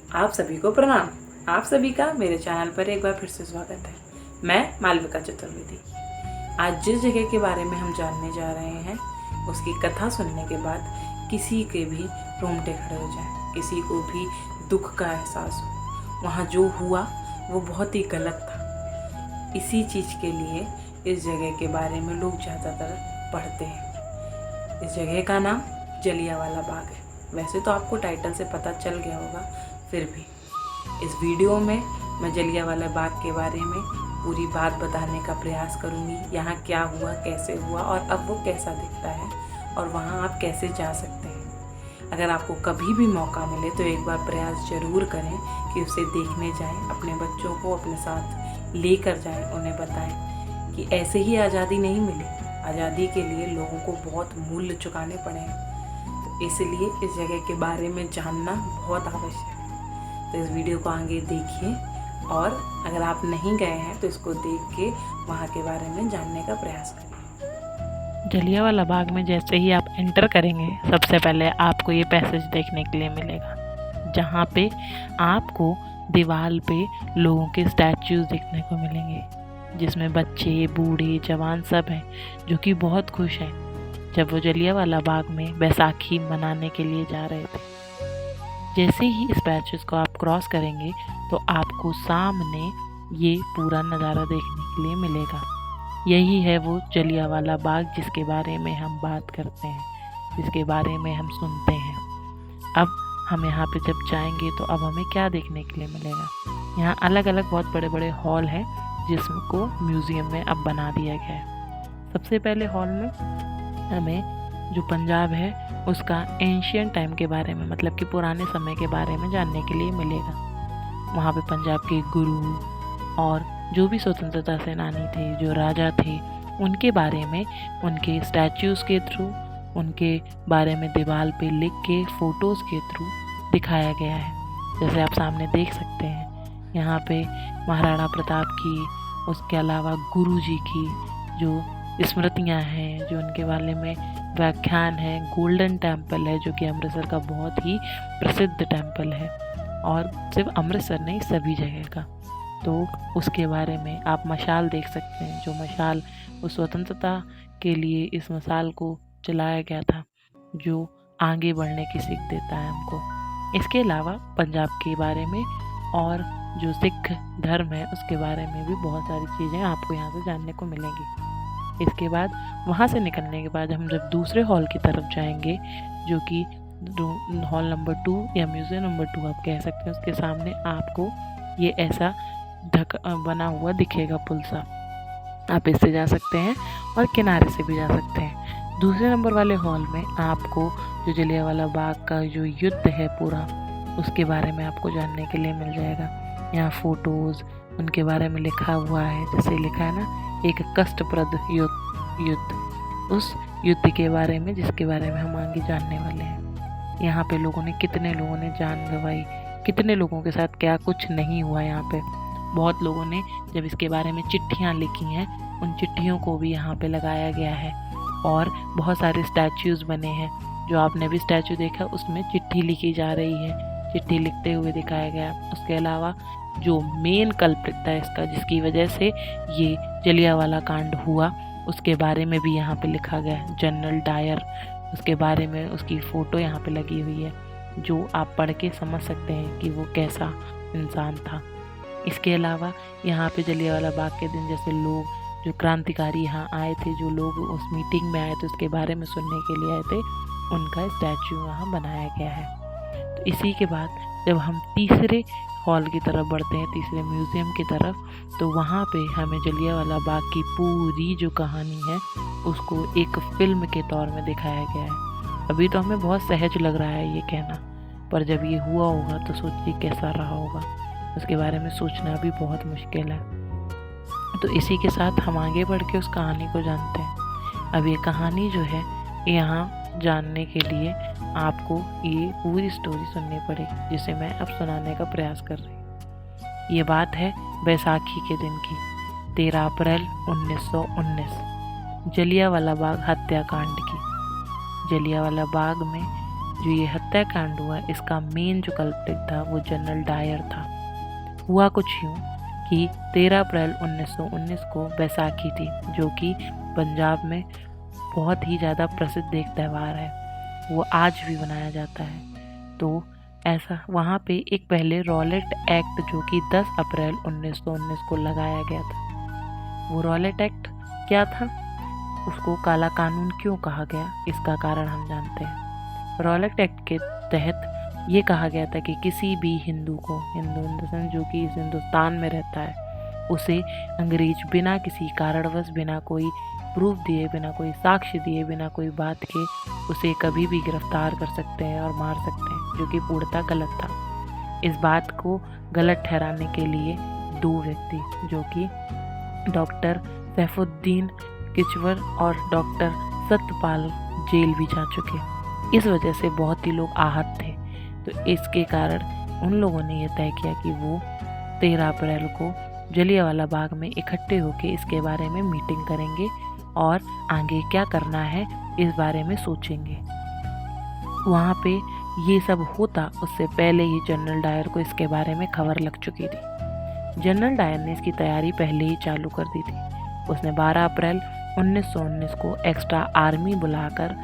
आप सभी को प्रणाम। आप सभी का मेरे चैनल पर एक बार फिर से स्वागत है। मैं मालविका चतुर्वेदी। आज जिस जगह के बारे में हम जानने जा रहे हैं, उसकी कथा सुनने के बाद किसी के भी रोंगटे खड़े हो जाएं, किसी को भी दुख का एहसास हो। वहाँ जो हुआ वो बहुत ही गलत था। इसी चीज़ के लिए इस जगह के बारे में लोग ज़्यादातर पढ़ते हैं। इस जगह का नाम जलियांवाला बाग है। वैसे तो आपको टाइटल से पता चल गया होगा, फिर भी इस वीडियो में मैं जलियांवाला बाग के बारे में पूरी बात बताने का प्रयास करूंगी। यहाँ क्या हुआ, कैसे हुआ और अब वो कैसा दिखता है और वहाँ आप कैसे जा सकते हैं। अगर आपको कभी भी मौका मिले तो एक बार प्रयास ज़रूर करें कि उसे देखने जाएं, अपने बच्चों को अपने साथ लेकर जाएं, उन्हें बताएं कि ऐसे ही आज़ादी नहीं मिली। आज़ादी के लिए लोगों को बहुत मूल्य चुकाने पड़े हैं। तो इसलिए इस जगह के बारे में जानना बहुत आवश्यक है। तो इस वीडियो को आगे देखिए और अगर आप नहीं गए हैं तो इसको देख के वहाँ के बारे में जानने का प्रयास करिए। जलियांवाला बाग में जैसे ही आप एंटर करेंगे, सबसे पहले आपको ये पैसेज देखने के लिए मिलेगा, जहाँ पे आपको दीवार पे लोगों के स्टैचूज देखने को मिलेंगे, जिसमें बच्चे, बूढ़े, जवान सब हैं, जो कि बहुत खुश हैं जब वो जलियांवाला बाग में बैसाखी मनाने के लिए जा रहे थे। जैसे ही इस पैचेस को आप क्रॉस करेंगे तो आपको सामने ये पूरा नज़ारा देखने के लिए मिलेगा। यही है वो जलियांवाला बाग जिसके बारे में हम बात करते हैं, जिसके बारे में हम सुनते हैं। अब हम यहाँ पे जब जाएंगे तो अब हमें क्या देखने के लिए मिलेगा। यहाँ अलग अलग बहुत बड़े बड़े हॉल हैं जिसको म्यूज़ियम में अब बना दिया गया है। सबसे पहले हॉल में हमें जो पंजाब है उसका एंशियंट टाइम के बारे में, मतलब कि पुराने समय के बारे में जानने के लिए मिलेगा। वहाँ पे पंजाब के गुरु और जो भी स्वतंत्रता सेनानी थे, जो राजा थे, उनके बारे में उनके स्टैचूज़ के थ्रू, उनके बारे में दीवार पे लिख के फ़ोटोज़ के थ्रू दिखाया गया है। जैसे आप सामने देख सकते हैं, यहाँ पे महाराणा प्रताप की, उसके अलावा गुरु जी की जो स्मृतियाँ हैं, जो उनके बारे में व्याख्यान है। गोल्डन टेम्पल है जो कि अमृतसर का बहुत ही प्रसिद्ध टेम्पल है, और सिर्फ अमृतसर नहीं, सभी जगह का। तो उसके बारे में आप मशाल देख सकते हैं, जो मशाल उस स्वतंत्रता के लिए इस मशाल को जलाया गया था, जो आगे बढ़ने की सीख देता है हमको। इसके अलावा पंजाब के बारे में और जो सिख धर्म है उसके बारे में भी बहुत सारी चीज़ें आपको यहाँ से जानने को मिलेंगी। इसके बाद वहाँ से निकलने के बाद हम जब दूसरे हॉल की तरफ जाएंगे, जो कि हॉल नंबर 2 या म्यूज़ियम नंबर 2 आप कह सकते हैं, उसके सामने आपको ये ऐसा बना हुआ दिखेगा पुल सा। आप इससे जा सकते हैं और किनारे से भी जा सकते हैं। दूसरे नंबर वाले हॉल में आपको जो जलियांवाला बाग का जो युद्ध है पूरा, उसके बारे में आपको जानने के लिए मिल जाएगा। यहाँ फ़ोटोज़ उनके बारे में लिखा हुआ है, जैसे लिखा है ना, एक कष्टप्रद युद्ध, उस युद्ध के बारे में जिसके बारे में हम आगे जानने वाले हैं। यहाँ पे कितने लोगों ने जान गंवाई, कितने लोगों के साथ क्या कुछ नहीं हुआ। यहाँ पे बहुत लोगों ने जब इसके बारे में चिट्ठियाँ लिखी हैं, उन चिट्ठियों को भी यहाँ पे लगाया गया है, और बहुत सारे स्टैचूज़ बने हैं। जो आपने भी स्टैचू देखा उसमें चिट्ठी लिखी जा रही है, चिट्ठी लिखते हुए दिखाया गया। उसके अलावा जो मेन कल्प्रिट था इसका, जिसकी वजह से ये जलियांवाला कांड हुआ, उसके बारे में भी यहाँ पे लिखा गया है, जनरल डायर। उसके बारे में उसकी फ़ोटो यहाँ पे लगी हुई है, जो आप पढ़ के समझ सकते हैं कि वो कैसा इंसान था। इसके अलावा यहाँ पे जलियांवाला बाग के दिन जैसे लोग, जो क्रांतिकारी यहाँ आए थे, जो लोग उस मीटिंग में आए थे, उसके बारे में सुनने के लिए आए थे, उनका स्टैचू वहाँ बनाया गया है। तो इसी के बाद जब हम तीसरे हॉल की तरफ बढ़ते हैं, तीसरे म्यूज़ियम की तरफ, तो वहाँ पे हमें जलियांवाला बाग की पूरी जो कहानी है उसको एक फ़िल्म के तौर में दिखाया गया है। अभी तो हमें बहुत सहज लग रहा है ये कहना, पर जब ये हुआ होगा तो सोचिए कैसा रहा होगा। उसके बारे में सोचना भी बहुत मुश्किल है। तो इसी के साथ हम आगे बढ़ के उस कहानी को जानते हैं। अब ये कहानी जो है, यहाँ जानने के लिए आपको ये पूरी स्टोरी सुननी पड़ेगी, जिसे मैं अब सुनाने का प्रयास कर रही हूँ। ये बात है बैसाखी के दिन की, 13 अप्रैल 1919, जलियांवाला बाग हत्याकांड की। जलियांवाला बाग में जो ये हत्याकांड हुआ इसका मेन जो कल्प्रिट था वो जनरल डायर था। हुआ कुछ यूँ कि 13 अप्रैल 1919 को बैसाखी थी, जो कि पंजाब में बहुत ही ज़्यादा प्रसिद्ध एक त्यौहार है, वो आज भी मनाया जाता है। तो ऐसा वहाँ पे एक पहले रॉलेट एक्ट जो कि 10 अप्रैल 1919 को लगाया गया था। वो रॉलेट एक्ट क्या था, उसको काला कानून क्यों कहा गया, इसका कारण हम जानते हैं। रॉलेट एक्ट के तहत ये कहा गया था कि किसी भी हिंदू को, हिंदू इन द सेंस जो कि इस हिंदुस्तान में रहता है, उसे अंग्रेज बिना किसी कारणवश, बिना कोई प्रूफ दिए, बिना कोई साक्ष्य दिए, बिना कोई बात के उसे कभी भी गिरफ्तार कर सकते हैं और मार सकते हैं, जो कि पूर्णतः गलत था। इस बात को गलत ठहराने के लिए 2 व्यक्ति जो कि डॉक्टर सैफुद्दीन किचवर और डॉक्टर सत्यपाल जेल भी जा चुके। इस वजह से बहुत ही लोग आहत थे। तो इसके कारण उन लोगों ने यह तय किया कि वो 13 अप्रैल को जलियांवाला बाग में इकट्ठे होकर इसके बारे में मीटिंग करेंगे और आगे क्या करना है इस बारे में सोचेंगे। वहाँ पे ये सब होता उससे पहले ही जनरल डायर को इसके बारे में खबर लग चुकी थी। जनरल डायर ने इसकी तैयारी पहले ही चालू कर दी थी। उसने 12 अप्रैल 1919 को एक्स्ट्रा आर्मी बुलाकर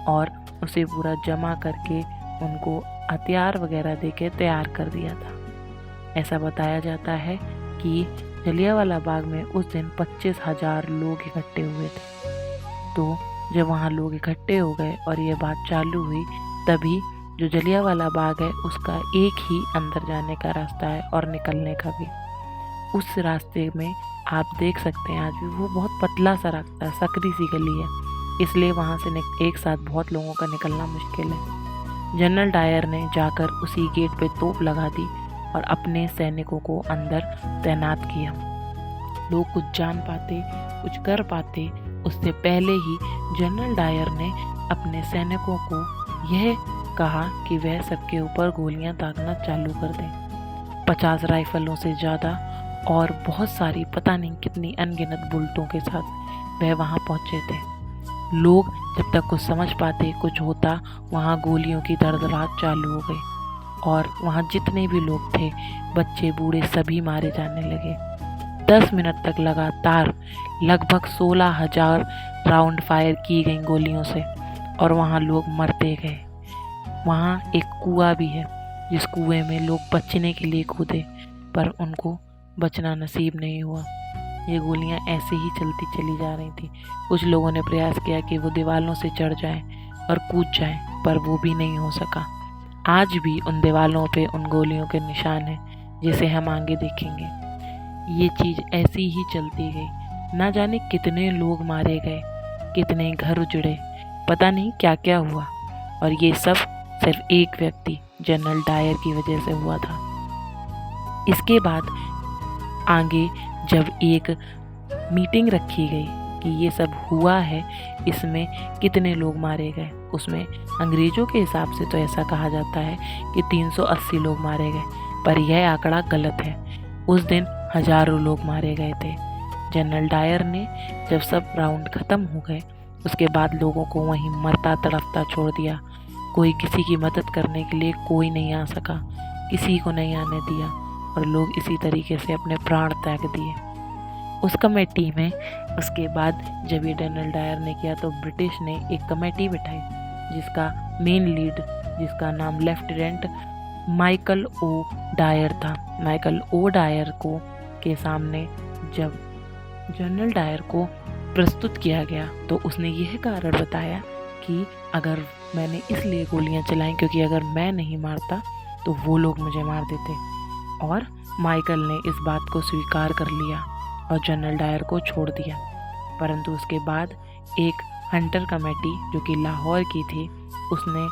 और उसे पूरा जमा करके उनको हथियार वगैरह देके तैयार कर दिया था। ऐसा बताया जाता है कि जलियांवाला बाग में उस दिन 25,000 लोग इकट्ठे हुए थे। तो जब वहाँ लोग इकट्ठे हो गए और ये बात चालू हुई, तभी जो जलियांवाला बाग है उसका एक ही अंदर जाने का रास्ता है और निकलने का भी। उस रास्ते में आप देख सकते हैं आज भी वो बहुत पतला सा रास्ता है, सकरी सी गली है, इसलिए वहाँ से एक साथ बहुत लोगों का निकलना मुश्किल है। जनरल डायर ने जाकर उसी गेट पे तोप लगा दी और अपने सैनिकों को अंदर तैनात किया। लोग कुछ जान पाते, कुछ कर पाते, उससे पहले ही जनरल डायर ने अपने सैनिकों को यह कहा कि वह सबके ऊपर गोलियां दागना चालू कर दें। 50 राइफलों से ज़्यादा और बहुत सारी पता नहीं कितनी अनगिनत बुलेटों के साथ वह वहाँ पहुँचे थे। लोग जब तक कुछ समझ पाते, कुछ होता, वहाँ गोलियों की धड़धड़ाहट चालू हो गई और वहाँ जितने भी लोग थे, बच्चे बूढ़े सभी मारे जाने लगे। 10 मिनट तक लगातार लगभग 16,000 राउंड फायर की गई गोलियों से और वहाँ लोग मरते गए। वहाँ एक कुआं भी है जिस कुएं में लोग बचने के लिए कूदे, पर उनको बचना नसीब नहीं हुआ। ये गोलियां ऐसे ही चलती चली जा रही थी। कुछ लोगों ने प्रयास किया कि वो दीवारों से चढ़ जाएं और कूद जाएं, पर वो भी नहीं हो सका। आज भी उन दीवारों पे उन गोलियों के निशान हैं, जिसे हम आगे देखेंगे। ये चीज़ ऐसी ही चलती गई। ना जाने कितने लोग मारे गए, कितने घर उजड़े, पता नहीं क्या क्या हुआ, और ये सब सिर्फ एक व्यक्ति जनरल डायर की वजह से हुआ था। इसके बाद आगे जब एक मीटिंग रखी गई कि ये सब हुआ है, इसमें कितने लोग मारे गए, उसमें अंग्रेज़ों के हिसाब से तो ऐसा कहा जाता है कि 380 लोग मारे गए, पर यह आंकड़ा गलत है। उस दिन हजारों लोग मारे गए थे। जनरल डायर ने जब सब राउंड ख़त्म हो गए, उसके बाद लोगों को वहीं मरता तड़पता छोड़ दिया। कोई किसी की मदद करने के लिए कोई नहीं आ सका, किसी को नहीं आने दिया, और लोग इसी तरीके से अपने प्राण त्याग दिए। उस कमेटी में उसके बाद जब ये जनरल डायर ने किया तो ब्रिटिश ने एक कमेटी बिठाई जिसका मेन लीड, जिसका नाम लेफ्टिनेंट माइकल ओ डायर था। माइकल ओ डायर को के सामने जब जनरल डायर को प्रस्तुत किया गया तो उसने यह कारण बताया कि अगर मैंने इसलिए गोलियां चलाई क्योंकि अगर मैं नहीं मारता तो वो लोग मुझे मार देते, और माइकल ने इस बात को स्वीकार कर लिया और जनरल डायर को छोड़ दिया। परंतु उसके बाद एक हंटर कमेटी जो कि लाहौर की थी, उसने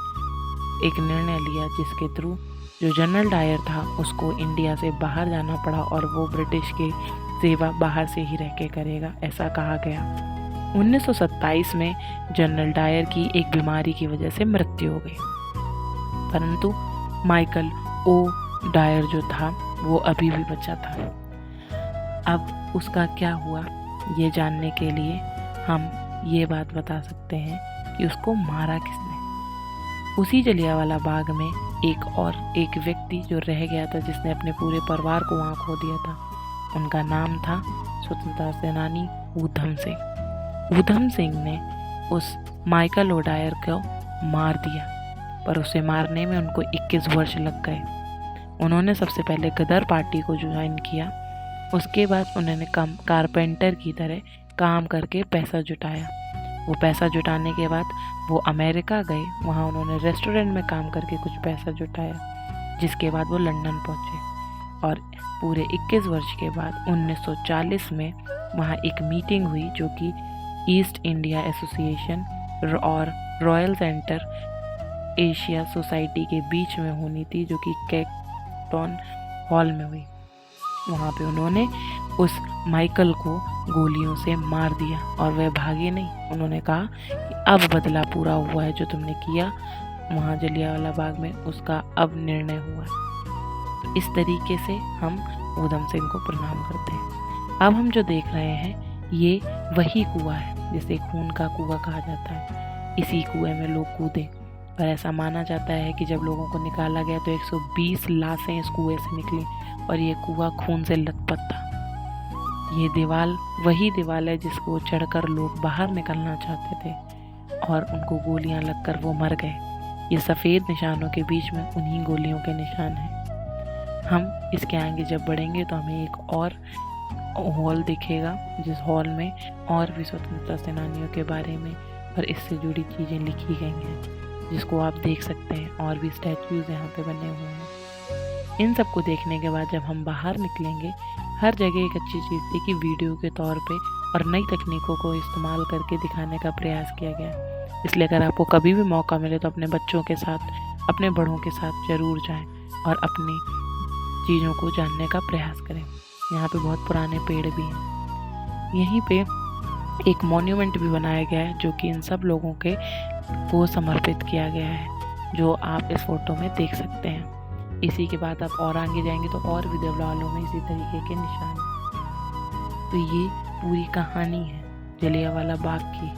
एक निर्णय लिया जिसके थ्रू जो जनरल डायर था उसको इंडिया से बाहर जाना पड़ा और वो ब्रिटिश की सेवा बाहर से ही रह के करेगा, ऐसा कहा गया। 1927 में जनरल डायर की एक बीमारी की वजह से मृत्यु हो गई, परंतु माइकल ओ डायर जो था वो अभी भी बचा था। अब उसका क्या हुआ ये जानने के लिए हम ये बात बता सकते हैं कि उसको मारा किसने। उसी जलियांवाला बाग में एक व्यक्ति जो रह गया था, जिसने अपने पूरे परिवार को वहाँ खो दिया था, उनका नाम था स्वतंत्रता सेनानी ऊधम सिंह। ऊधम सिंह ने उस माइकल ओडायर को मार दिया, पर उसे मारने में उनको 21 वर्ष लग गए। उन्होंने सबसे पहले गदर पार्टी को ज्वाइन किया, उसके बाद उन्होंने कारपेंटर की तरह काम करके पैसा जुटाया। वो पैसा जुटाने के बाद वो अमेरिका गए, वहाँ उन्होंने रेस्टोरेंट में काम करके कुछ पैसा जुटाया, जिसके बाद वो लंदन पहुँचे और पूरे 21 वर्ष के बाद 1940 में वहाँ एक मीटिंग हुई जो कि ईस्ट इंडिया एसोसिएशन और रॉयल सेंटर एशिया सोसाइटी के बीच में होनी थी, जो कि केपटाउन हॉल में हुई। वहाँ पे उन्होंने उस माइकल को गोलियों से मार दिया और वह भागे नहीं। उन्होंने कहा कि अब बदला पूरा हुआ है, जो तुमने किया वहाँ जलियांवाला बाग में, उसका अब निर्णय हुआ है। तो इस तरीके से हम ऊधम सिंह को प्रणाम करते हैं। अब हम जो देख रहे हैं ये वही कुआं है जिसे खून का कुआं कहा जाता है। इसी कुएं में लोग कूदे, पर ऐसा माना जाता है कि जब लोगों को निकाला गया तो 120 लाशें इस कुएं से निकली और ये कुआं खून से लथपथ था। ये दीवार वही दीवार है जिसको चढ़कर लोग बाहर निकलना चाहते थे और उनको गोलियां लगकर वो मर गए। ये सफ़ेद निशानों के बीच में उन्हीं गोलियों के निशान हैं। हम इसके आगे जब बढ़ेंगे तो हमें एक और हॉल दिखेगा, जिस हॉल में और भी स्वतंत्रता सेनानियों के बारे में और इससे जुड़ी चीज़ें लिखी गई हैं, जिसको आप देख सकते हैं। और भी स्टैचूज़ यहाँ पे बने हुए हैं। इन सब को देखने के बाद जब हम बाहर निकलेंगे, हर जगह एक अच्छी चीज़ थी कि वीडियो के तौर पे और नई तकनीकों को इस्तेमाल करके दिखाने का प्रयास किया गया। इसलिए अगर आपको कभी भी मौका मिले तो अपने बच्चों के साथ, अपने बड़ों के साथ ज़रूर जाएं और अपनी चीज़ों को जानने का प्रयास करें। यहाँ पे बहुत पुराने पेड़ भी हैं। यहीं पे एक मॉन्यूमेंट भी बनाया गया है जो कि इन सब लोगों को समर्पित किया गया है, जो आप इस फोटो में देख सकते हैं। इसी के बाद आप और आगे जाएंगे तो और भी दीवारों में इसी तरीके के निशान। तो ये पूरी कहानी है जलियांवाला बाग की।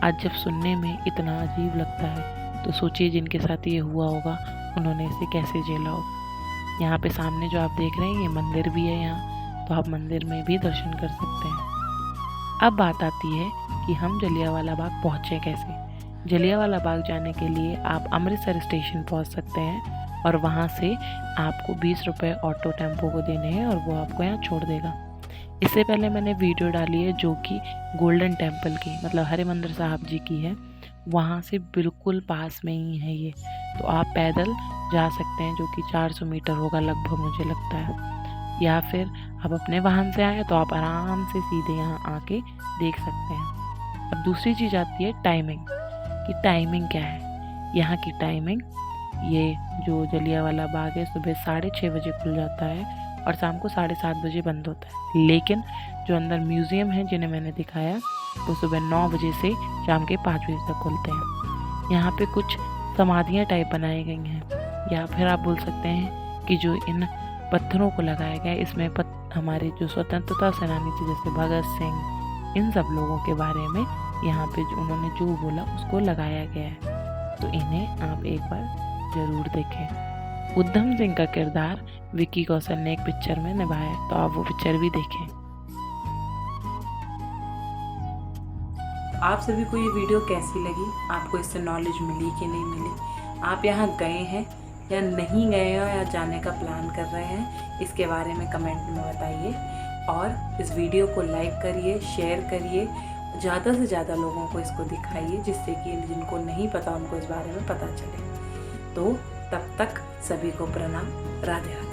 आज जब सुनने में इतना अजीब लगता है तो सोचिए जिनके साथ ये हुआ होगा उन्होंने इसे कैसे झेला होगा। यहाँ पे सामने जो आप देख रहे हैं ये मंदिर भी है यहाँ, तो आप मंदिर में भी दर्शन कर सकते हैं। अब बात आती है कि हम जलियांवाला बाग पहुँचे कैसे। जलियांवाला बाग जाने के लिए आप अमृतसर स्टेशन पहुँच सकते हैं और वहाँ से आपको 20 रुपये ऑटो टेम्पो को देने हैं और वो आपको यहाँ छोड़ देगा। इससे पहले मैंने वीडियो डाली है जो कि गोल्डन टेम्पल की, मतलब हरिमंदिर साहब जी की है, वहाँ से बिल्कुल पास में ही है ये। तो आप पैदल जा सकते हैं, जो कि 400 मीटर होगा लगभग मुझे लगता है, या फिर आप अपने वाहन से आए तो आप आराम से सीधे यहाँ आके देख सकते हैं। अब दूसरी चीज़ आती है टाइमिंग, कि टाइमिंग क्या है। यहाँ की टाइमिंग, ये जो जलियांवाला बाग है सुबह 6:30 बजे खुल जाता है और शाम को 7:30 बजे बंद होता है। लेकिन जो अंदर म्यूज़ियम है जिन्हें मैंने दिखाया वो सुबह 9 बजे से शाम के 5 बजे तक खुलते हैं। यहाँ पे कुछ समाधियाँ टाइप बनाई गई हैं, या फिर आप बोल सकते हैं कि जो इन पत्थरों को लगाया गया है इसमें हमारे जो स्वतंत्रता सेनानी थे जैसे भगत सिंह, इन सब लोगों के बारे में यहाँ पे उन्होंने जो बोला उसको लगाया गया है। तो इन्हें आप एक बार ज़रूर देखें। ऊधम सिंह का किरदार विक्की कौशल ने एक पिक्चर में निभाया है, तो आप वो पिक्चर भी देखें। आप सभी को ये वीडियो कैसी लगी, आपको इससे नॉलेज मिली कि नहीं मिली, आप यहाँ गए हैं या नहीं गए हो या जाने का प्लान कर रहे हैं, इसके बारे में कमेंट में बताइए। और इस वीडियो को लाइक करिए, शेयर करिए, ज़्यादा से ज़्यादा लोगों को इसको दिखाइए, जिससे कि जिनको नहीं पता उनको इस बारे में पता चले। तो तब तक सभी को प्रणाम, राधे राधे।